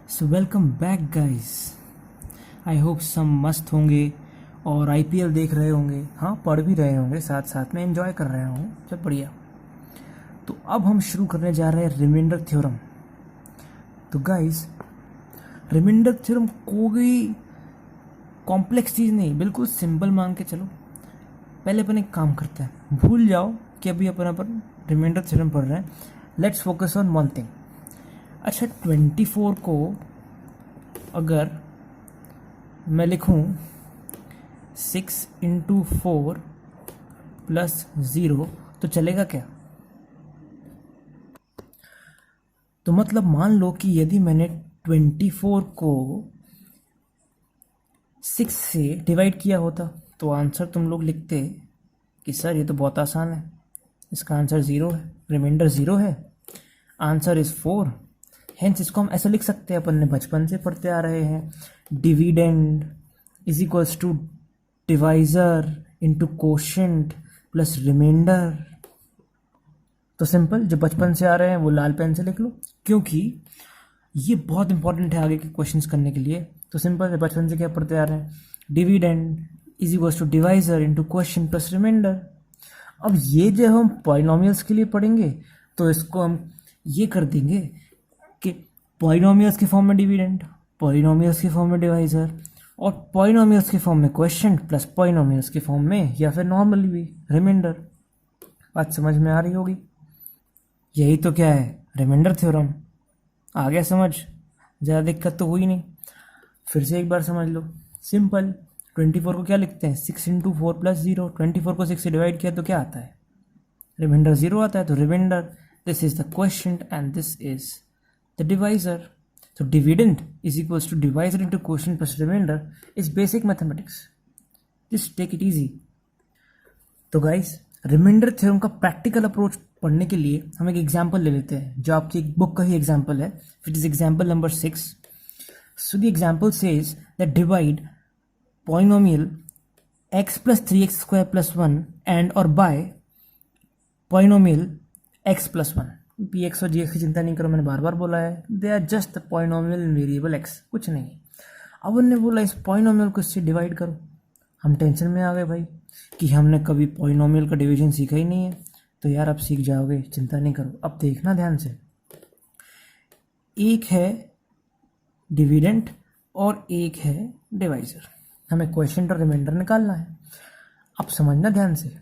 So welcome back guys. I hope सब मस्त होंगे और आईपीएल देख रहे होंगे, हाँ पढ़ भी रहे होंगे, साथ साथ में एंजॉय कर रहे होंगे। सब बढ़िया। तो अब हम शुरू करने जा रहे हैं रिमाइंडर थ्योरम। तो गाइस, रिमाइंडर थ्योरम कोई कॉम्प्लेक्स चीज़ नहीं, बिल्कुल सिंपल मान के चलो। पहले अपन एक काम करते हैं, भूल जाओ कि अभी अपन रिमाइंडर थ्योरम पढ़ रहे हैं। Let's focus on one thing. अच्छा, 24 को अगर मैं लिखूं 6 × 4 + 0 तो चलेगा क्या? तो मतलब मान लो कि यदि मैंने 24 को 6 से डिवाइड किया होता तो आंसर तुम लोग लिखते कि सर ये तो बहुत आसान है, इसका आंसर 0 है, रिमाइंडर 0 है, आंसर इज 4। हेंस इसको हम ऐसा लिख सकते हैं, अपन ने बचपन से पढ़ते आ रहे हैं, dividend is equals to divisor into quotient plus remainder. तो सिंपल, जो बचपन से आ रहे हैं वो लाल पेन से लिख लो, क्योंकि ये बहुत इंपॉर्टेंट है आगे के क्वेश्चंस करने के लिए। तो सिंपल है, बचपन से क्या पढ़ते आ रहे हैं, dividend is equals to divisor into quotient plus remainder. अब ये जब हम पॉलिनोमियल्स के लिए पढ़ेंगे तो इसको हम ये कर देंगे कि पॉलिनोमियल्स के फॉर्म में डिविडेंड, पॉलिनोमियल्स के फॉर्म में डिवाइजर और पॉलिनोमियल्स के फॉर्म में क्वोशिएंट प्लस पॉलिनोमियल्स के फॉर्म में या फिर नॉर्मली भी रिमाइंडर। बात समझ में आ रही होगी। यही तो क्या है, रिमाइंडर थ्योरम। आ गया समझ? ज़्यादा दिक्कत तो हुई नहीं। फिर से एक बार समझ लो, सिंपल। 24 को क्या लिखते हैं, 6 × 4 + 0। 24 को 6 से डिवाइड किया तो क्या आता है, रिमाइंडर 0 आता है। तो remainder, this is the quotient and this is the divisor. So dividend is equals to divisor into quotient plus remainder is basic mathematics. Just take it easy. तो गाइस, रिमाइंडर थ्योरम का practical approach पढ़ने के लिए हम एक example ले लेते हैं, जो आपकी एक बुक का ही एग्जांपल है, which is example number 6. So the example says that divide polynomial x + 3x² + 1 and or by polynomial x + 1. P x और जी एक्स की चिंता नहीं करो, मैंने बार बार बोला है, they are just the polynomial variable x, कुछ नहीं। अब उन्होंने बोला इस पॉलिनोमियल को इससे डिवाइड करो। हम टेंशन में आ गए भाई कि हमने कभी पॉलिनोमियल का डिवीजन सीखा ही नहीं है। तो यार अब सीख जाओगे, चिंता नहीं करो। अब देखना ध्यान से, एक है डिविडेंड और एक है डिवाइजर, हमें क्वोशिएंट और रिमाइंडर निकालना है। अब समझना ध्यान से,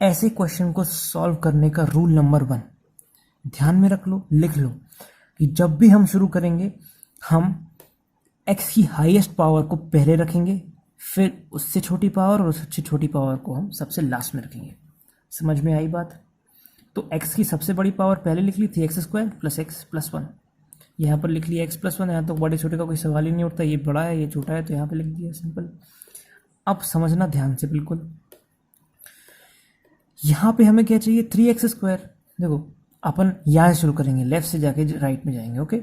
ऐसे क्वेश्चन को सॉल्व करने का रूल नंबर 1 ध्यान में रख लो, लिख लो, कि जब भी हम शुरू करेंगे हम x की हाईएस्ट पावर को पहले रखेंगे, फिर उससे छोटी पावर और उससे छोटी पावर को हम सबसे लास्ट में रखेंगे। समझ में आई बात? तो x की सबसे बड़ी पावर पहले लिख ली थी, x² + x + 1। यहाँ पर लिख लिया x + 1। यहाँ तो बड़े छोटे का कोई सवाल ही नहीं उठता, ये बड़ा है ये छोटा है, तो यहाँ पर लिख दिया, सिंपल। अब समझना ध्यान से बिल्कुल, यहाँ पे हमें क्या चाहिए, 3x²। देखो अपन यहाँ से शुरू करेंगे, लेफ्ट से जाके राइट में जाएंगे, ओके।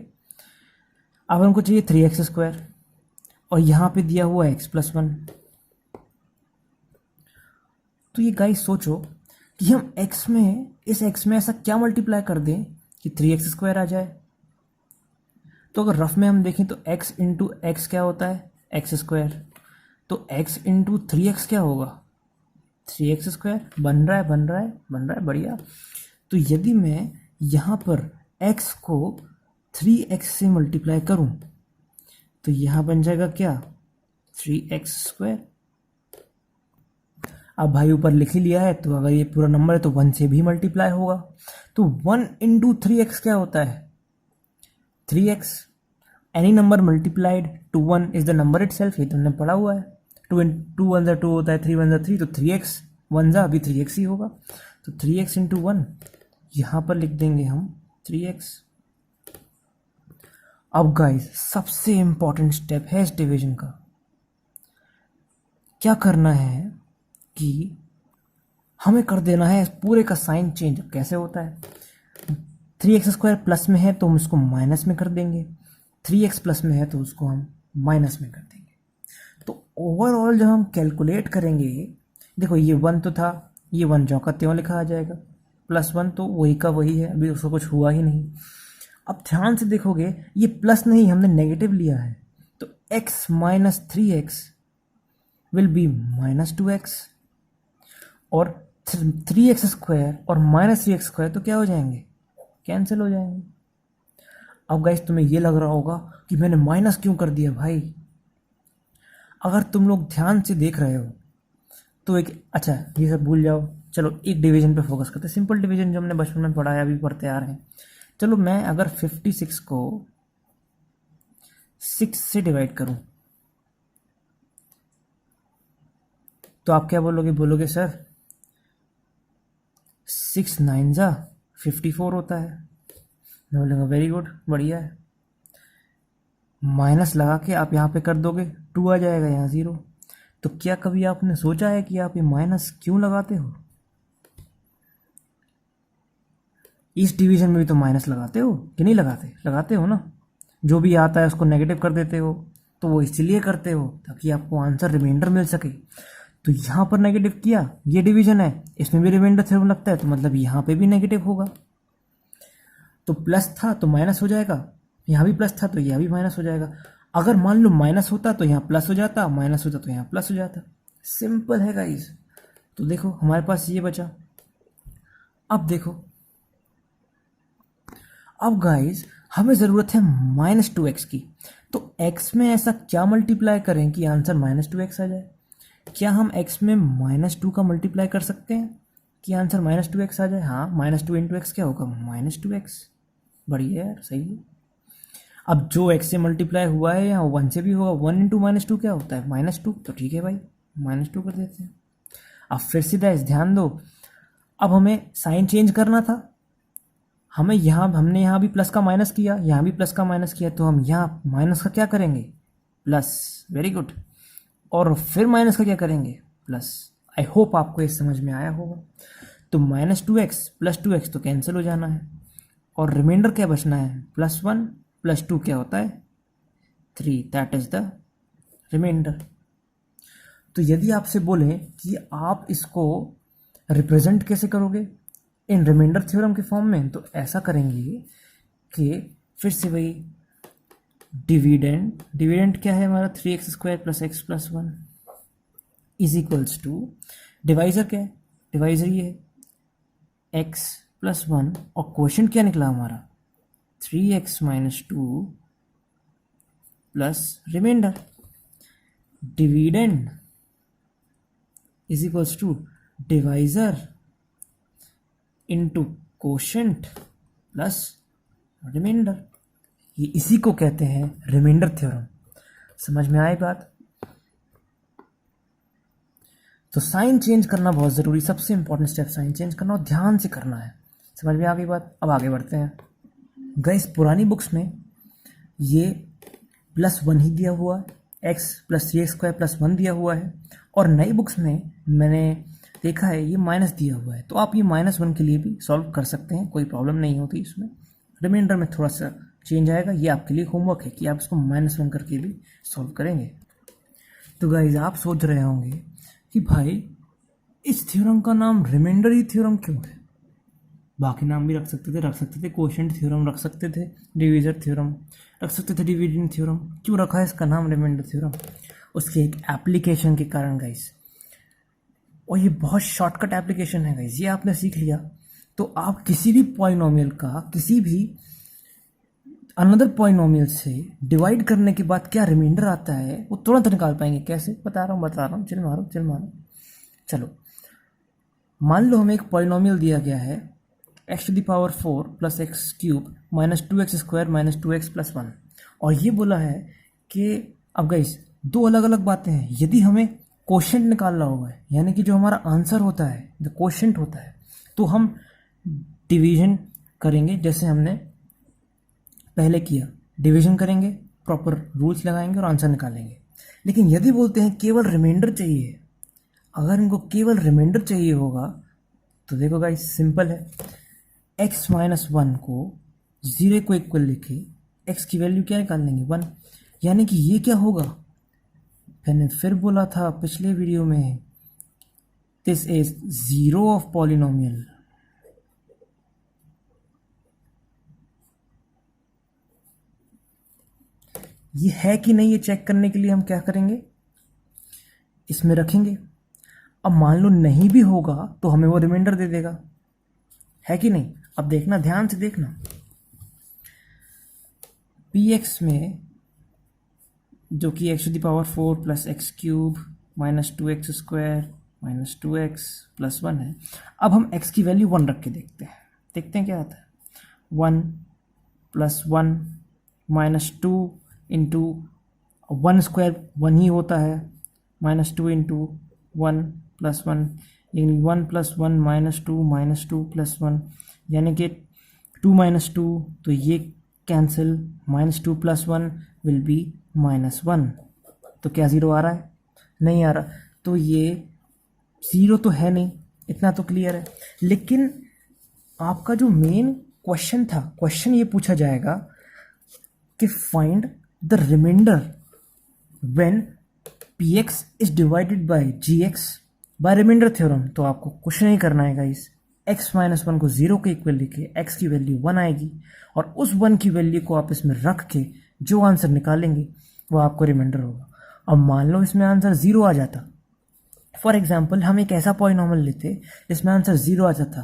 अब हमको चाहिए 3x² और यहाँ पे दिया हुआ x + 1। तो ये गाइस सोचो कि हम x में, इस x में ऐसा क्या मल्टीप्लाई कर दें कि 3x² आ जाए। तो अगर रफ में हम देखें तो x × x क्या होता है, x²। तो x × 3x क्या होगा, 3x²। बन रहा है, बढ़िया। तो यदि मैं यहाँ पर x को 3x से मल्टीप्लाई करूँ तो यहाँ बन जाएगा क्या, 3x²। अब भाई ऊपर लिख ही लिया है, तो अगर ये पूरा नंबर है तो 1 से भी मल्टीप्लाई होगा। तो 1 × 3x क्या होता है, 3x। Any number multiplied to 1 is the number itself, ये तुमने पढ़ा हुआ है। 2 × 1 = 2 होता है, 3 × 1 = 3, तो 3x 1 अभी 3x ही होगा। तो 3x × 1 यहाँ पर लिख देंगे हम 3x। अब गाइस, सबसे इंपॉर्टेंट स्टेप है इस डिवीजन का। क्या करना है कि हमें कर देना है पूरे का साइन चेंज। कैसे होता है, 3x² प्लस में है तो हम इसको माइनस में कर देंगे, 3x प्लस में है तो उसको हम माइनस में कर देंगे। तो ओवरऑल जब हम कैलकुलेट करेंगे, देखो ये 1 तो था, ये 1 ज्यों का त्यों लिखा आ जाएगा, +1 तो वही का वही है, अभी उसको कुछ हुआ ही नहीं। अब ध्यान से देखोगे ये प्लस नहीं, हमने नेगेटिव लिया है, तो x minus 3x will be minus 2x, और 3x स्क्वायर और माइनस 3x स्क्वायर तो क्या हो जाएंगे, कैंसिल हो जाएंगे। अब गाइस तुम्हें ये लग रहा होगा कि मैंने माइनस क्यों कर दिया भाई। अगर तुम लोग ध्यान से देख रहे हो तो एक, अच्छा ये सब भूल जाओ, चलो एक डिवीजन पे फोकस करते हैं, सिंपल डिवीजन जो हमने बचपन में पढ़ा है, अभी पढ़ते आ रहे हैं। चलो मैं अगर 56 को 6 से डिवाइड करूं तो आप क्या बोलोगे, बोलोगे सर 6 9 जा 54 होता है। मैं बोलूँगा वेरी गुड, बढ़िया है। माइनस लगा के आप यहाँ पे कर दोगे, 2 आ जाएगा, यहाँ 0। तो क्या कभी आपने सोचा है कि आप ये माइनस क्यों लगाते हो? इस डिवीजन में भी तो माइनस लगाते हो कि नहीं लगाते? लगाते हो ना। जो भी आता है उसको नेगेटिव कर देते हो, तो वो इसलिए करते हो ताकि आपको आंसर रिमाइंडर मिल सके। तो यहाँ पर नेगेटिव किया, ये डिवीजन है, इसमें भी रिमाइंडर थ्योरम लगता है, तो मतलब यहाँ पे भी नेगेटिव होगा। तो प्लस था तो माइनस हो जाएगा, यहाँ भी प्लस था तो यहाँ भी माइनस हो जाएगा। अगर मान लो माइनस होता तो यहाँ प्लस हो जाता, माइनस होता तो यहाँ प्लस हो जाता। सिंपल है गाइस। तो देखो हमारे पास ये बचा। अब देखो, अब गाइस हमें ज़रूरत है -2x की। तो x में ऐसा क्या मल्टीप्लाई करें कि आंसर -2x आ जाए? क्या हम x में -2 का मल्टीप्लाई कर सकते हैं कि आंसर -2x आ जाए? हाँ, -2 इंटू एक्स क्या होगा, -2x। बढ़िया यार, सही है। अब जो x से मल्टीप्लाई हुआ है यहाँ 1 से भी होगा, 1 इंटू -2 क्या होता है, -2। तो ठीक है भाई, -2 कर देते हैं। अब फिर से गाइस ध्यान दो, अब हमें साइन चेंज करना था। हमने यहाँ भी प्लस का माइनस किया, यहाँ भी प्लस का माइनस किया, तो हम यहाँ माइनस का क्या करेंगे, प्लस। Very good. और फिर माइनस का क्या करेंगे, प्लस। आई होप आपको ये समझ में आया होगा। तो -2x प्लस 2x तो कैंसिल हो जाना है, और रिमाइंडर क्या बचना है, +1 + 2 क्या होता है, 3। That is the remainder. तो यदि आपसे बोले कि आप इसको रिप्रेजेंट कैसे करोगे इन रिमाइंडर थ्योरम के फॉर्म में, तो ऐसा करेंगे कि फिर से वही डिविडेंड क्या है हमारा, 3x² + x + 1 is equals to, divisor क्या है, डिवाइजर ये है x + 1, और क्वेश्चन क्या निकला हमारा, 3x - 2 plus remainder. Dividend is equals to divisor into quotient plus remainder. ये इसी को कहते हैं रिमाइंडर थ्योरम। समझ में आई बात? तो साइन चेंज करना बहुत ज़रूरी, सबसे इंपॉर्टेंट स्टेप साइन चेंज करना, और ध्यान से करना है। समझ में आ गई बात? अब आगे बढ़ते हैं। गाइस पुरानी बुक्स में ये +1 ही दिया हुआ है, x + 3x² + 1 दिया हुआ है, और नई बुक्स में मैंने देखा है ये माइनस दिया हुआ है। तो आप ये -1 के लिए भी सॉल्व कर सकते हैं, कोई प्रॉब्लम नहीं होती इसमें। रिमाइंडर में थोड़ा सा चेंज आएगा, ये आपके लिए होमवर्क है कि आप इसको -1 करके भी सॉल्व करेंगे। तो गाइज आप सोच रहे होंगे कि भाई इस थ्योरम का नाम रिमाइंडर ही थ्योरम क्यों है? बाकी नाम भी रख सकते थे कोशेंट थ्योरम रख सकते थे, डिवीजर थ्योरम रख सकते थे, डिविडेंड थ्योरम, क्यों रखा है इसका नाम रिमाइंडर थ्योरम? उसके एक एप्लीकेशन के कारण गाइस, और ये बहुत शॉर्टकट एप्लीकेशन है गाइस, ये आपने सीख लिया तो आप किसी भी पॉलिनोमियल का किसी भी अनदर पॉलिनोमियल से डिवाइड करने के बाद क्या रिमाइंडर आता है वो तुरंत निकाल पाएंगे। कैसे? बता रहा हूँ, चिल मारो। चलो मान लो हमें एक पॉलिनोमियल दिया गया है x⁴ + x³ - 2x² - 2x + 1, और ये बोला है कि अब गाइस दो अलग अलग बातें हैं। यदि हमें कोशेंट निकालना होगा, यानी कि जो हमारा आंसर होता है जो कोशेंट होता है, तो हम डिवीजन करेंगे जैसे हमने पहले किया, डिवीजन करेंगे, प्रॉपर रूल्स लगाएंगे और आंसर निकालेंगे। लेकिन यदि बोलते हैं केवल रिमाइंडर चाहिए, अगर इनको केवल रिमाइंडर चाहिए होगा तो देखो गाइस सिंपल है, x - 1 को 0 को इक्वल लिखे x की वैल्यू क्या निकाल लेंगे, 1। यानी कि ये क्या होगा, मैंने फिर बोला था पिछले वीडियो में, दिस इज 0 ऑफ पॉलिनोमियल। ये है कि नहीं ये चेक करने के लिए हम क्या करेंगे, इसमें रखेंगे। अब मान लो नहीं भी होगा तो हमें वो रिमाइंडर दे देगा, है कि नहीं। अब देखना, ध्यान से देखना, पी एक्स में जो कि x to the power 4 plus x cube minus 2x square minus 2x plus 1 है। अब हम x की वैल्यू 1 रख के देखते हैं क्या आता है। 1 प्लस 1 माइनस 2 इंटू 1 स्क्वायर 1 ही होता है, माइनस 2 इंटू 1 प्लस 1, यानी 1 प्लस 1 माइनस 2 प्लस 1, यानी कि 2 माइनस 2, तो ये cancel, minus 2 plus 1 will be minus 1। तो क्या ज़ीरो आ रहा है, नहीं आ रहा, तो ये ज़ीरो तो है नहीं, इतना तो क्लियर है। लेकिन आपका जो मेन क्वेश्चन था, क्वेश्चन ये पूछा जाएगा कि find the remainder when P x is divided by G x by remainder theorem. तो आपको कुछ नहीं करना है गाइस, x माइनस 1 को 0 के इक्वल लिखे, x की वैल्यू 1 आएगी और उस 1 की वैल्यू को आप इसमें रख के जो आंसर निकालेंगे वो आपको रिमाइंडर होगा। अब मान लो इसमें आंसर 0 आ जाता, फॉर एग्जाम्पल हम एक ऐसा पॉलिनॉमियल लेते जिसमें आंसर 0 आ जाता,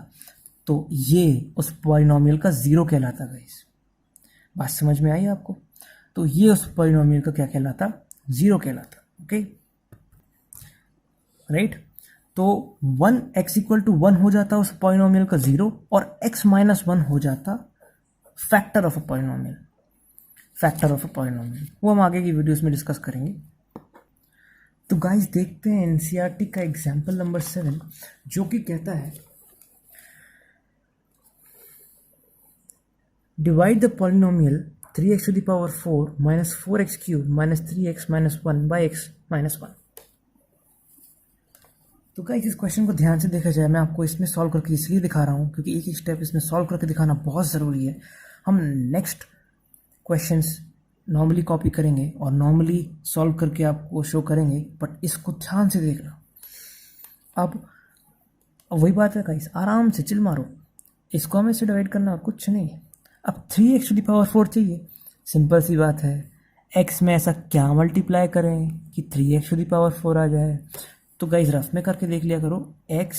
तो ये उस पॉलिनॉमियल का 0 कहलाता गाइस। बात समझ में आई आपको। तो ये उस पॉलिनॉमियल का क्या कहलाता, 0 कहलाता। Okay right. तो 1x इक्वल टू 1 हो जाता उस पॉलिनॉमियल का 0, और x माइनस 1 हो जाता factor of a polynomial, factor of a polynomial. वो हम आगे की वीडियोस में डिस्कस करेंगे। तो गाइस देखते हैं एनसीईआरटी का एग्जाम्पल नंबर 7, जो कि कहता है divide the polynomial 3x to the power 4 minus 4x cube minus 3x minus 1 by x minus 1। तो गाइस इस क्वेश्चन को ध्यान से देखा जाए, मैं आपको इसमें सॉल्व करके इसलिए दिखा रहा हूँ क्योंकि एक एक स्टेप इसमें सॉल्व करके दिखाना बहुत ज़रूरी है। हम नेक्स्ट क्वेश्चंस नॉर्मली कॉपी करेंगे और नॉर्मली सॉल्व करके आपको शो करेंगे, बट इसको ध्यान से देखना। अब वही बात है गाइस, आराम से चिल मारो, इसको हमें से डिवाइड करना कुछ नहीं है। अब 3x टू द पावर 4 चाहिए, सिंपल सी बात है, x में ऐसा क्या मल्टीप्लाई करें कि 3x टू द पावर 4 आ जाए। तो गाइस रफ में करके देख लिया करो, x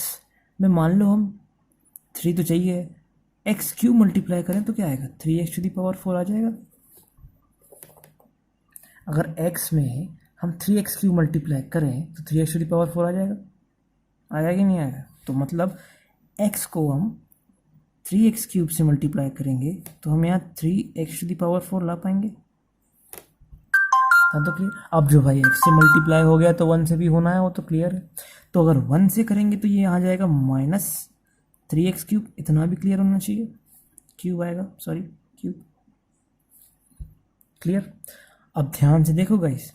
में मान लो हम 3 तो चाहिए, x क्यूब मल्टीप्लाई करें तो क्या आएगा, 3x टू द पावर 4 आ जाएगा। अगर x में हम 3x क्यूब मल्टीप्लाई करें तो 3x टू द पावर 4 आ जाएगा, आएगा कि नहीं आएगा। तो मतलब x को हम 3x क्यूब से मल्टीप्लाई करेंगे तो हम यहाँ 3x टू द पावर 4 ला पाएंगे। हाँ तो क्लियर। अब जो भाई x से मल्टीप्लाई हो गया तो 1 से भी होना है, वो तो क्लियर है। तो अगर 1 से करेंगे तो ये आ जाएगा माइनस 3x क्यूब, इतना भी क्लियर होना चाहिए, क्यूब आएगा, सॉरी क्यूब, क्लियर। अब ध्यान से देखो गाइस,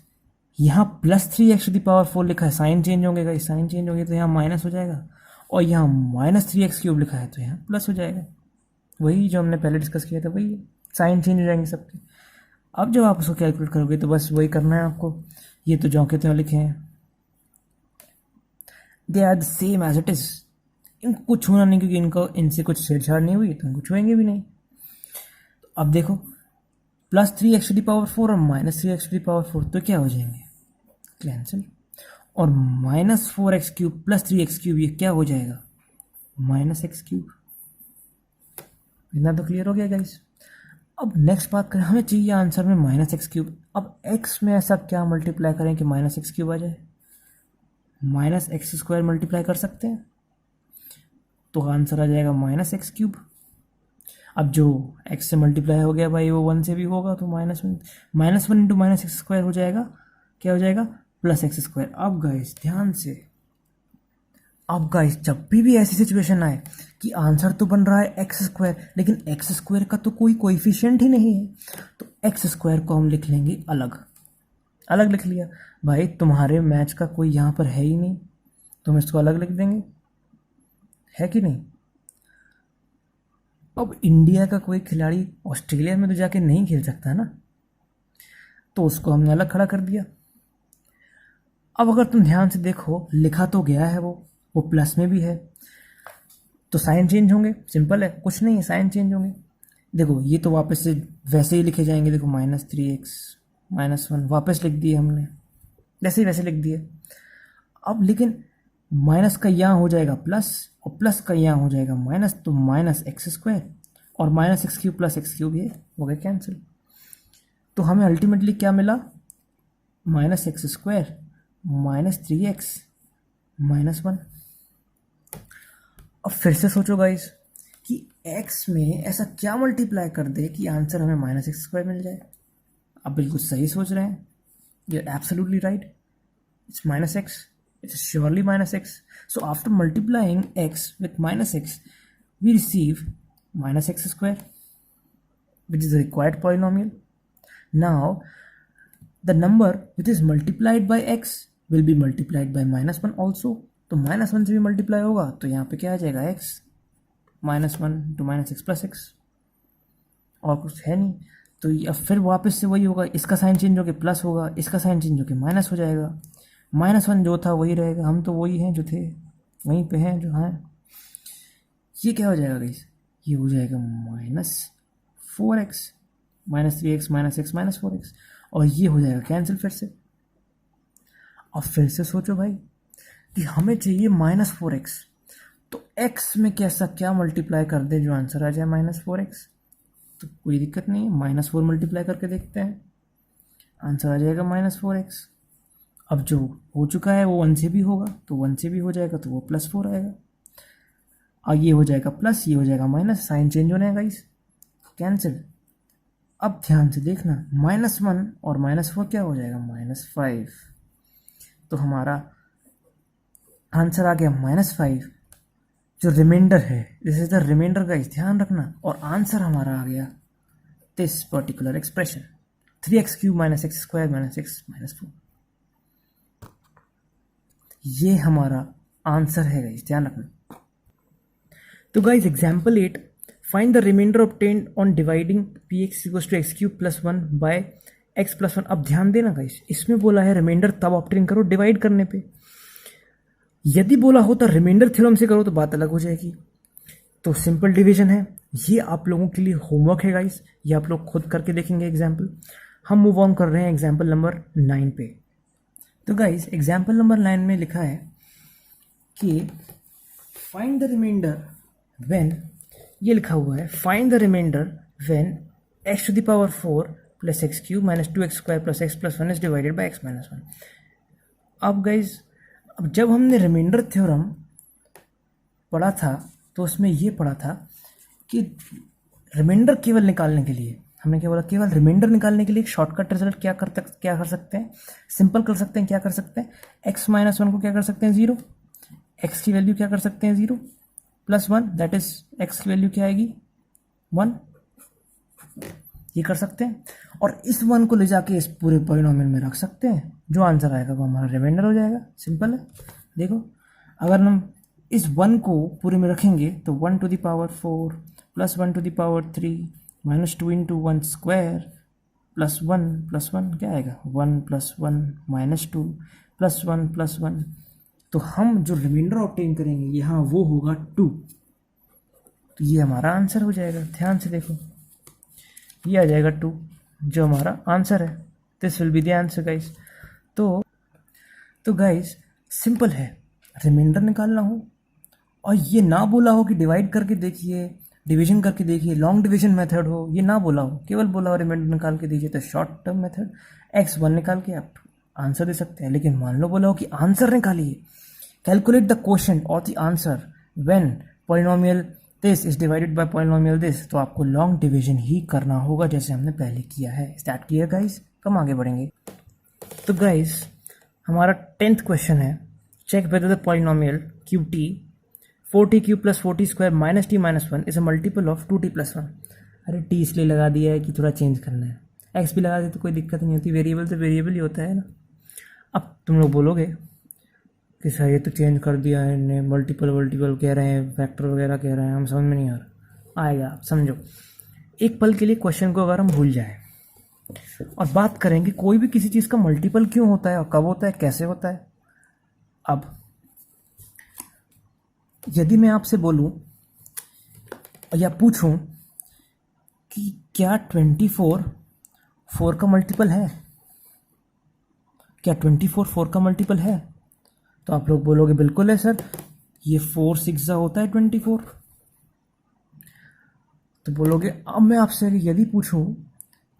यहाँ plus 3x to the power 4 लिखा है, साइन चेंज होंगे गाइस, साइन चेंज होंगे तो यहाँ माइनस हो जाएगा, और यहाँ माइनस 3x क्यूब लिखा है तो यहाँ प्लस हो जाएगा। वही जो हमने पहले डिस्कस किया था, वही साइन चेंज हो जाएंगे सबके। अब जब आप उसको कैलकुलेट करोगे तो बस वही करना है आपको, ये तो जो कहते हैं लिखे हैं, they are the same as it is, इनको कुछ छूना नहीं क्योंकि इनको इनसे कुछ छेड़छाड़ नहीं हुई तो इनको छुएंगे भी नहीं। तो अब देखो plus 3x to the power 4 और minus 3x to the power 4 तो क्या हो जाएंगे, कैंसिल, और minus 4x cube plus 3x cube ये क्या हो जाएगा, माइनस x क्यूब। इतना तो क्लियर हो गया गाइस। अब नेक्स्ट बात करें, हमें चाहिए आंसर में माइनस एक्स क्यूब। अब x में ऐसा क्या मल्टीप्लाई करें कि माइनस एक्स क्यूब आ जाए, माइनस एक्स स्क्वायर मल्टीप्लाई कर सकते हैं तो आंसर आ जाएगा माइनस एक्स क्यूब। अब जो x से मल्टीप्लाई हो गया भाई वो 1 से भी होगा तो minus one into minus x square हो जाएगा, क्या हो जाएगा, प्लस एक्स स्क्वायर। अब गाइस ध्यान से, अब गाइस जब भी ऐसी सिचुएशन आए कि आंसर तो बन रहा है एक्स स्क्वायर लेकिन एक्स स्क्वायर का तो कोई कोएफिशिएंट ही नहीं है, तो एक्स स्क्वायर को हम लिख लेंगे अलग, अलग लिख लिया। भाई तुम्हारे मैच का कोई यहाँ पर है ही नहीं तो हम इसको अलग लिख देंगे, है कि नहीं। अब इंडिया का कोई खिलाड़ी ऑस्ट्रेलिया में तो जाके नहीं खेल सकता ना, तो उसको हमने अलग खड़ा कर दिया। अब अगर तुम ध्यान से देखो, लिखा तो गया है वो प्लस में भी है, तो साइन चेंज होंगे, सिंपल है, कुछ नहीं है, साइन चेंज होंगे। देखो ये तो वापस से वैसे ही लिखे जाएंगे, देखो माइनस 3x -1 वापस लिख दिए हमने, जैसे वैसे लिख दिए। अब लेकिन माइनस का यहाँ हो जाएगा प्लस और प्लस का यहाँ हो जाएगा माइनस, तो -x² और -x³ + x³ ये हो गया कैंसिल। तो हमें अल्टीमेटली क्या मिला, -x² -3x -1। अब फिर से सोचो गाइस कि x में ऐसा क्या मल्टीप्लाई कर दे कि आंसर हमें -x² मिल जाए। आप बिल्कुल सही सोच रहे हैं, you are absolutely right, it's -x, it's surely -x. So after multiplying x with -x, we receive -x², which is the required polynomial. Now, the number which is multiplied by x will be multiplied by -1 also. तो -1 से भी multiply होगा तो यहाँ पे क्या आ जाएगा x, -1 to -x + x, और कुछ है नहीं। तो अब फिर वापस से वही होगा, इसका साइन चेंज होकर प्लस होगा, इसका साइन चेंज होकर माइनस हो जाएगा, -1 जो था वही रहेगा, हम तो वही हैं जो थे, वहीं पे हैं जो हैं। ये क्या हो जाएगा गाइस, ये हो जाएगा -4x -3x -x -4x, और ये हो जाएगा कैंसिल फिर से। अब फिर से सोचो भाई कि हमें चाहिए -4x, तो x में कैसा क्या मल्टीप्लाई कर दे जो आंसर आ जाए -4x। तो कोई दिक्कत नहीं है, -4 मल्टीप्लाई करके देखते हैं, आंसर आ जाएगा -4x। अब जो हो चुका है वो 1 से भी होगा, तो 1 से भी हो जाएगा तो वो +4 आएगा, और ये हो जाएगा प्लस, ये हो जाएगा माइनस, साइन चेंज होने गाइस, कैंसिल। अब ध्यान से देखना, -1 और -4 क्या हो जाएगा, -5। तो हमारा आंसर आ गया -5, जो रिमाइंडर है, this is the remainder guys, ध्यान रखना। और आंसर हमारा आ गया this particular expression, 3x³ -x² -x -4। ये हमारा आंसर है गाइस, ध्यान रखना। तो guys example 8, find the remainder obtained on dividing px = x³ + 1 by x + 1। अब ध्यान देना गाइस, इसमें बोला है रिमाइंडर तब ऑब्टेन करो डिवाइड करने पे। यदि बोला होता रिमाइंडर थ्योरम से करो तो बात अलग हो जाएगी। तो सिंपल डिवीजन है, ये आप लोगों के लिए होमवर्क है गाइस, ये आप लोग खुद करके देखेंगे एग्जाम्पल। हम मूव ऑन कर रहे हैं एग्जाम्पल नंबर 9 पे। तो गाइस एग्जाम्पल नंबर 9 में लिखा है कि फाइंड द रिमाइंडर व्हेन, ये लिखा हुआ है find the remainder when x⁴ + x³ - 2x² + x + 1 is divided by x - 1। अब गाइस, अब जब हमने रिमाइंडर थ्योरम पढ़ा था तो उसमें ये पढ़ा था कि रिमाइंडर केवल निकालने के लिए, हमने क्या बोला, केवल रिमाइंडर निकालने के लिए एक शॉर्टकट रिजल्ट क्या कर सकते हैं, सिंपल कर सकते हैं। क्या कर सकते हैं, x - 1 को क्या कर सकते हैं 0, x की वैल्यू क्या कर सकते हैं 0 + 1, दैट इज x की वैल्यू क्या आएगी 1, ये कर सकते हैं। और इस 1 को ले जाके इस पूरे पॉलिनोमियल में रख सकते हैं, जो आंसर आएगा वो हमारा रिमाइंडर हो जाएगा। सिंपल है, देखो अगर हम इस 1 को पूरे में रखेंगे तो 1 to the power 4 + 1 to the power 3 - 2 × 1² + 1 क्या आएगा 1 + 1 - 2 + 1 + 1। तो हम जो रिमाइंडर ऑब्टेन करेंगे यहाँ वो होगा 2, तो ये हमारा आंसर हो जाएगा। ध्यान से देखो, ये आ जाएगा 2, जो हमारा आंसर है। This will be the answer guys. तो गाइस सिंपल है, रिमाइंडर निकालना हो और ये ना बोला हो कि डिवाइड करके देखिए, डिवीजन करके देखिए, लॉन्ग डिवीजन मेथड हो, ये ना बोला हो, केवल बोला हो रिमाइंडर निकाल के दीजिए, तो शॉर्ट टर्म मेथड x1 निकाल के आप आंसर दे सकते हैं। लेकिन मान लो बोला हो कि आंसर निकालिए, कैलकुलेट द क्वोशिएंट और the answer when polynomial this is divided bye polynomial this, तो आपको लॉन्ग डिवीजन ही करना होगा जैसे हमने पहले किया है। स्टार्ट किया गाइस, कम आगे बढ़ेंगे। तो गाइस हमारा 10th क्वेश्चन है, check whether the polynomial qt 4t³ + 4t² - t - 1 is a multiple of 2t + 1। अरे t इसलिए लगा दिया है कि थोड़ा चेंज करना है, x भी लगा दे तो कोई दिक्कत नहीं होती, वेरिएबल तो वेरिएबल ही होता है ना। अब तुम लोग बोलोगे कि सर ये तो चेंज कर दिया है इन्हें, मल्टीपल कह रहे हैं, फैक्टर वगैरह कह रहे हैं, हम समझ में नहीं आ रहा। आएगा, आप समझो। एक पल के लिए क्वेश्चन को अगर हम भूल जाएं और बात करें कि कोई भी किसी चीज़ का मल्टीपल क्यों होता है और कब होता है, कैसे होता है। अब यदि मैं आपसे बोलूं या पूछूं कि क्या 24 4 का मल्टीपल है, क्या 24 4 का मल्टीपल है? तो आप लोग बोलोगे बिल्कुल है सर, ये 4 6 होता है 24। तो बोलोगे अब मैं आपसे यदि पूछूं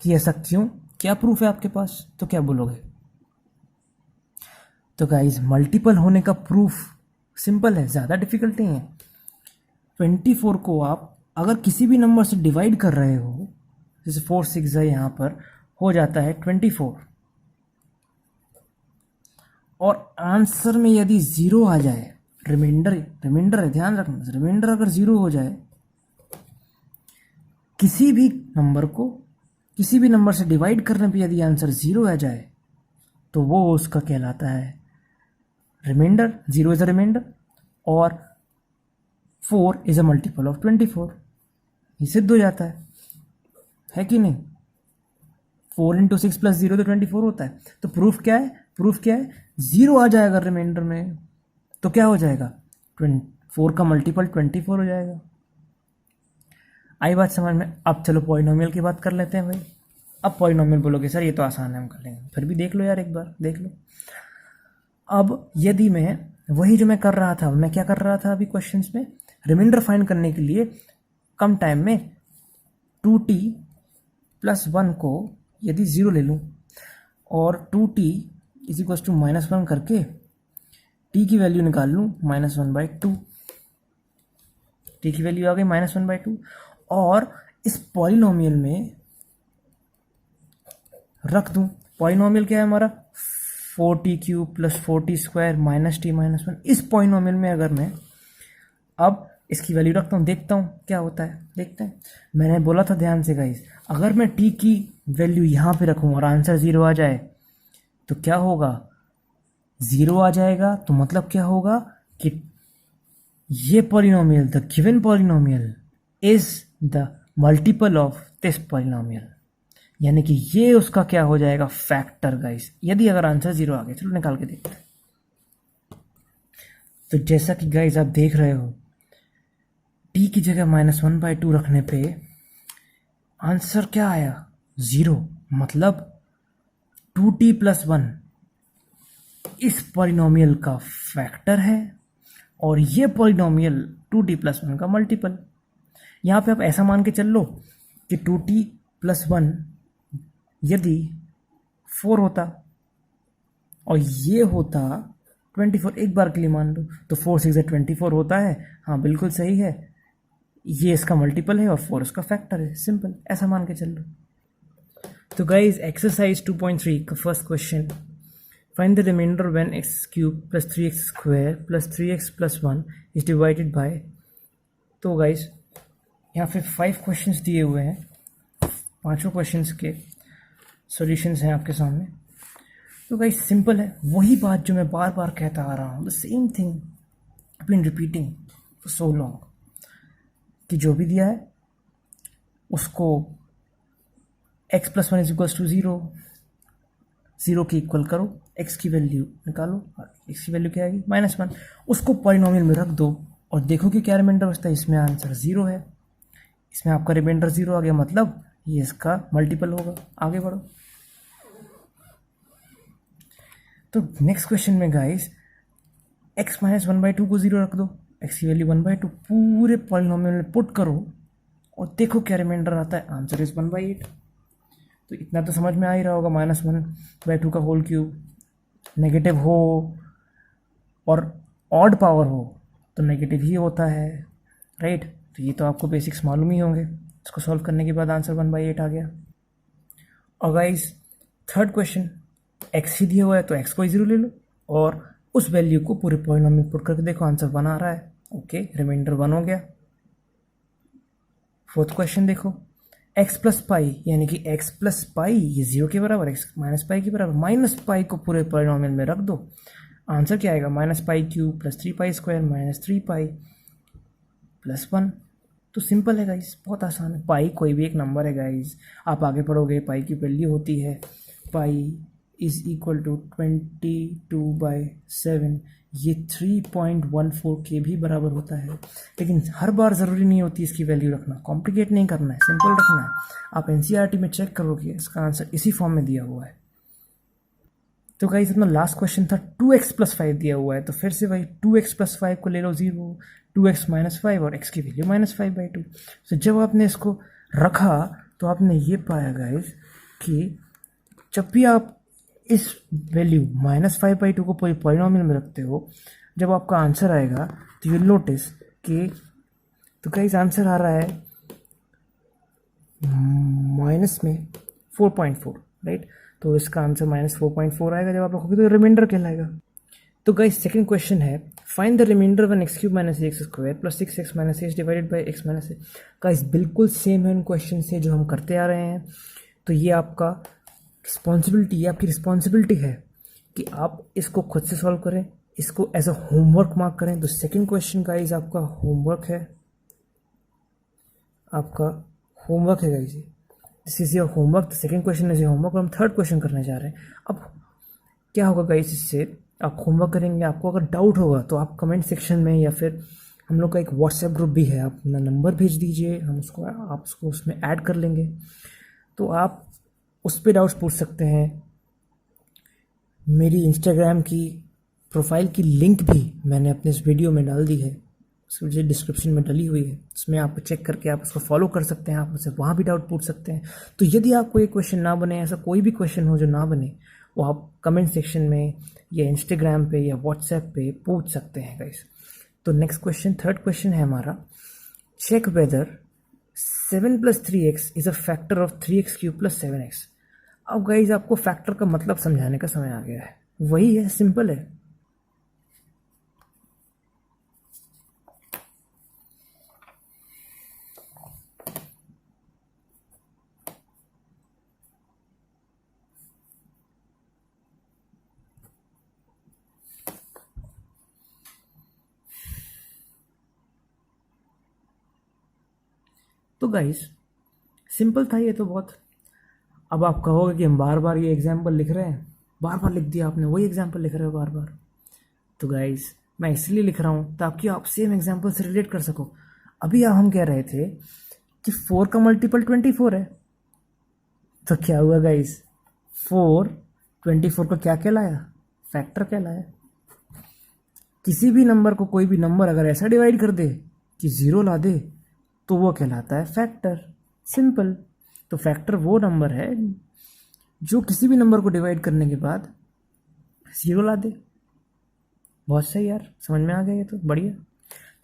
कि ऐसा क्यों, क्या प्रूफ है आपके पास, तो क्या बोलोगे? तो गाइस मल्टीपल होने का प्रूफ सिंपल है, ज़्यादा डिफिकल्ट नहीं है। 24 को आप अगर किसी भी नंबर से डिवाइड कर रहे हो, जैसे 4 6 है, यहाँ पर हो जाता है 24, और आंसर में यदि ज़ीरो आ जाए, रिमाइंडर है, ध्यान रखना, रिमाइंडर अगर ज़ीरो हो जाए, किसी भी नंबर को किसी भी नंबर से डिवाइड करने पे यदि आंसर ज़ीरो आ जाए, तो वो उसका कहलाता है remainder. Zero is a remainder और 4 इज़ अ मल्टीपल ऑफ 24। ये सिद्ध हो जाता है कि नहीं? 4 इंटू 6 प्लस 0 तो 24 होता है। तो प्रूफ क्या है? प्रूफ क्या है? ज़ीरो आ जाएगा रिमाइंडर में, तो क्या हो जाएगा? 4 का मल्टीपल 24 हो जाएगा। आई बात समझ में? अब चलो पॉलिनोमियल की बात कर लेते हैं भाई। अब पॉलिनोमियल बोलोगे सर ये तो आसान है, हम कर लेंगे, फिर भी देख लो यार, एक बार देख लो। अब यदि मैं वही जो मैं कर रहा था, मैं क्या कर रहा था अभी क्वेश्चंस में, रिमाइंडर फाइंड करने के लिए कम टाइम में 2t प्लस 1 को यदि ज़ीरो ले लूँ और 2t इज इक्वल टू -1 करके t की वैल्यू निकाल लूँ -1/2, t की वैल्यू आ गई -1/2, और इस पॉलिनोमियल में रख दूँ। पॉलिनोमियल क्या है हमारा? 4t³ plus 4t² minus t minus 1। इस पॉलिनोमियल में अगर मैं अब इसकी वैल्यू रखता हूँ, देखता हूँ क्या होता है, देखते हैं। मैंने बोला था ध्यान से गाइस, अगर मैं t की वैल्यू यहाँ पे रखूँ और आंसर ज़ीरो आ जाए तो क्या होगा? ज़ीरो आ जाएगा तो मतलब क्या होगा कि ये polynomial, the given polynomial is the multiple of this polynomial, यानी कि ये उसका क्या हो जाएगा? Factor guys. यदि अगर आंसर ज़ीरो आ गया, चलो निकाल के देखते हैं। तो जैसा कि गाइस आप देख रहे हो, t की जगह -1/2 रखने पे आंसर क्या आया? ज़ीरो। मतलब 2t प्लस 1 इस पॉलिनोमियल का फैक्टर है और ये पॉलिनोमियल 2t प्लस 1 का मल्टीपल। यहाँ पे आप ऐसा मान के चल लो कि 2t प्लस 1 यदि 4 होता और ये होता 24, एक बार के लिए मान लो, तो 4 6 24 होता है। हाँ बिल्कुल सही है, ये इसका मल्टीपल है और 4 उसका फैक्टर है। सिंपल, ऐसा मान के चल लो। तो गाइज एक्सरसाइज 2.3 का first question, find the remainder when x³ plus 3x² plus 3x plus 1 is divided by. तो गाइज यहाँ पे 5 क्वेश्चंस दिए हुए हैं, पांचों क्वेश्चंस के सॉल्यूशंस हैं आपके सामने। तो गाइज सिंपल है, वही बात जो मैं बार बार कहता आ रहा हूँ, the same thing I been repeating for so long, कि जो भी दिया है उसको x plus 1 is equals to 0, 0 की इक्वल करो, x की वैल्यू निकालो, x की वैल्यू क्या आएगी? -1। उसको पॉलिनोमियल में रख दो और देखो कि क्या रिमाइंडर बचता है। इसमें आंसर 0 है, इसमें आपका रिमाइंडर 0 आ गया, मतलब ये इसका मल्टीपल होगा। आगे बढ़ो। तो नेक्स्ट क्वेश्चन में गाइस x -1/2 को 0 रख दो, x की वैल्यू 1/2 पूरे पॉलिनोमियल में पुट करो और देखो क्या रिमाइंडर आता है। Answer is 1/8। तो इतना तो समझ में आ ही रहा होगा, -1/2 का होल क्यूब, नेगेटिव हो और ऑड पावर हो तो नेगेटिव ही होता है, राइट? तो ये तो आपको बेसिक्स मालूम ही होंगे। इसको सॉल्व करने के बाद आंसर 1/8 आ गया। और गाइस थर्ड क्वेश्चन, x ही दिया हुआ है तो x को 0 ले लो और उस वैल्यू को पूरे पॉलिनोमियल में पुट करके देखो, आंसर 1 आ रहा है। ओके, रिमाइंडर 1 हो गया। फोर्थ क्वेश्चन देखो, x प्लस पाई, यानी कि x प्लस पाई ये 0 के बराबर, x माइनस पाई के बराबर, माइनस पाई को पूरे पॉलिनोमियल में रख दो। आंसर क्या आएगा? -π³ प्लस 3π² माइनस 3π प्लस 1। तो सिंपल है गाइस, बहुत आसान है। पाई कोई भी एक नंबर है गाइस, आप आगे पढ़ोगे पाई की वैल्यू होती है पाई इज इक्वल टू 22/7, ये 3.14 के भी बराबर होता है। लेकिन हर बार ज़रूरी नहीं होती इसकी वैल्यू रखना, कॉम्प्लिकेट नहीं करना है, सिंपल रखना है। आप एनसीईआरटी में चेक करोगे इसका आंसर इसी फॉर्म में दिया हुआ है। तो गाइस अपना लास्ट क्वेश्चन था 2x+5 दिया हुआ है, तो फिर से भाई 2x+5 को ले लो 0, 2x-5 और x की वैल्यू -5/2। तो जब आपने इसको रखा तो आपने ये पाया गाइस कि जब भी आप इस वैल्यू -5/2 को पूरी पॉलिनोमियल में रखते हो, जब आपका आंसर आएगा तो यू नोटिस कि तो गाइस आंसर आ रहा है माइनस में 4.4, राइट। तो इसका आंसर -4.4 आएगा। जब आप रखोगे तो रिमाइंडर कहलाएगा। तो गाइस सेकंड क्वेश्चन है, find the remainder when x³ - ax² + 6x - h divided by x - a। Guys बिल्कुल सेम है उन क्वेश्चन से जो हम करते आ रहे हैं। तो ये आपका रिस्पॉन्सिबिलिटी, आपकी रिस्पॉन्सिबिलिटी है कि आप इसको खुद से सॉल्व करें, इसको एज अ होमवर्क मार्क करें। तो सेकंड क्वेश्चन गाइस आपका होमवर्क है, आपका होमवर्क है guys. This is your homework. The second question is your homework. और हम थर्ड क्वेश्चन करने जा रहे हैं। अब क्या होगा गाइस, इससे आप होमवर्क करेंगे, आपको अगर डाउट होगा तो आप कमेंट सेक्शन में या फिर हम लोग का एक व्हाट्सएप ग्रुप भी है, आप अपना नंबर भेज दीजिए, हम उसको आप उसको उसमें ऐड कर लेंगे। तो आप उस पर डाउट्स पूछ सकते हैं। मेरी इंस्टाग्राम की प्रोफाइल की लिंक भी मैंने अपने इस वीडियो में डाल दी है, मुझे डिस्क्रिप्शन में डली हुई है, उसमें आप चेक करके आप उसको फॉलो कर सकते हैं। आप मुझसे वहाँ भी डाउट पूछ सकते हैं। तो यदि आपको ये क्वेश्चन ना बने, ऐसा कोई भी क्वेश्चन हो जो ना बने, वो आप कमेंट सेक्शन में या इंस्टाग्राम पे या व्हाट्सएप पे पूछ सकते हैं गाइस। तो नेक्स्ट क्वेश्चन, थर्ड क्वेश्चन है हमारा, check whether 7 + 3x is a factor of 3x³ + 7x। अब गाइस आपको फैक्टर का मतलब समझाने का समय आ गया है। वही है, सिंपल है। तो गाइस सिंपल था ये तो बहुत। अब आप कहोगे कि हम बार बार ये एग्जाम्पल लिख रहे हैं, बार बार लिख दिया आपने, वही एग्जाम्पल लिख रहे हो बार बार। तो गाइस मैं इसलिए लिख रहा हूँ ताकि आप सेम एग्जाम्पल से रिलेट कर सको। अभी हम कह रहे थे कि 4 का मल्टीपल 24 है। तो क्या हुआ गाइस, 4 24 को क्या कहलाया, फैक्टर कहलाया। किसी भी नंबर को, कोई भी नंबर अगर ऐसा डिवाइड कर दे कि 0 ला दे तो वो कहलाता है फैक्टर। सिंपल। तो फैक्टर वो नंबर है जो किसी भी नंबर को डिवाइड करने के बाद 0 ला दे। बहुत सही यार, समझ में आ गया ये तो बढ़िया।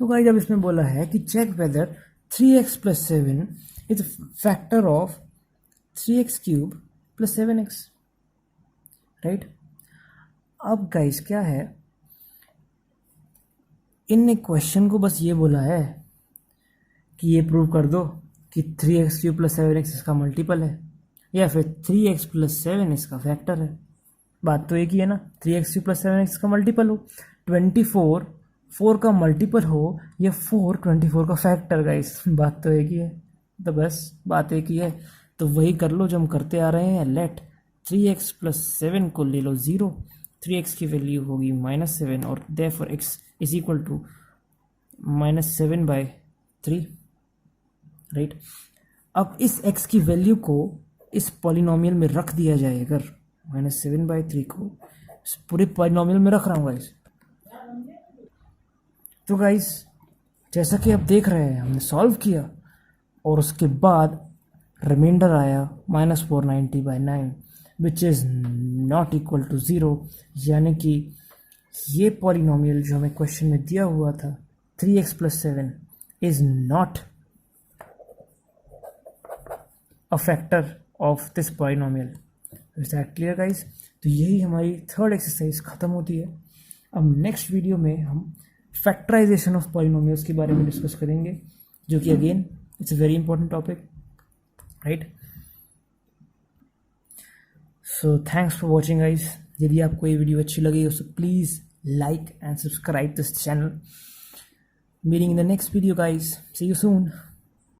तो गाइस जब इसमें बोला है कि check whether 3x + 7 is factor of 3x³ + 7x, right. अब गाइस क्या है, इन क्वेश्चन को बस ये बोला है कि ये प्रूव कर दो कि 3x³ + 7x इसका मल्टीपल है या फिर 3x + 7 इसका फैक्टर है। बात तो एक ही है ना, 3x³ + 7x का मल्टीपल हो, 24 4 का मल्टीपल हो या 4 24 का फैक्टर। गाइस बात तो एक ही है। तो बस बात एक ही है। तो वही कर लो जो हम करते आ रहे हैं। लेट 3x + 7 को ले लो 0, 3x की वैल्यू होगी -7 और therefore x is equal to -7/3, right. अब इस x की वैल्यू को इस पॉलिनोमियल में रख दिया जाए, अगर -7/3 को इस पूरे पॉलिनोमियल में रख रहा हूँ गाइस। तो गाइस जैसा कि आप देख रहे हैं, हमने सॉल्व किया और उसके बाद रिमाइंडर आया -490/9 which is not equal to 0। यानी कि ये पॉलिनोमियल जो हमें क्वेश्चन में दिया हुआ था 3x + 7 is not a factor of this polynomial. Is that clear guys. तो यही हमारी थर्ड एक्सरसाइज ख़त्म होती है। अब नेक्स्ट वीडियो में हम फैक्टराइजेशन ऑफ पॉलिनोमियल्स के बारे में डिस्कस करेंगे, जो कि again it's a very important topic, right. So thanks for watching guys. यदि आपको ये वीडियो अच्छी लगी हो तो please like and subscribe this channel. Meeting in the next video guys. See you soon.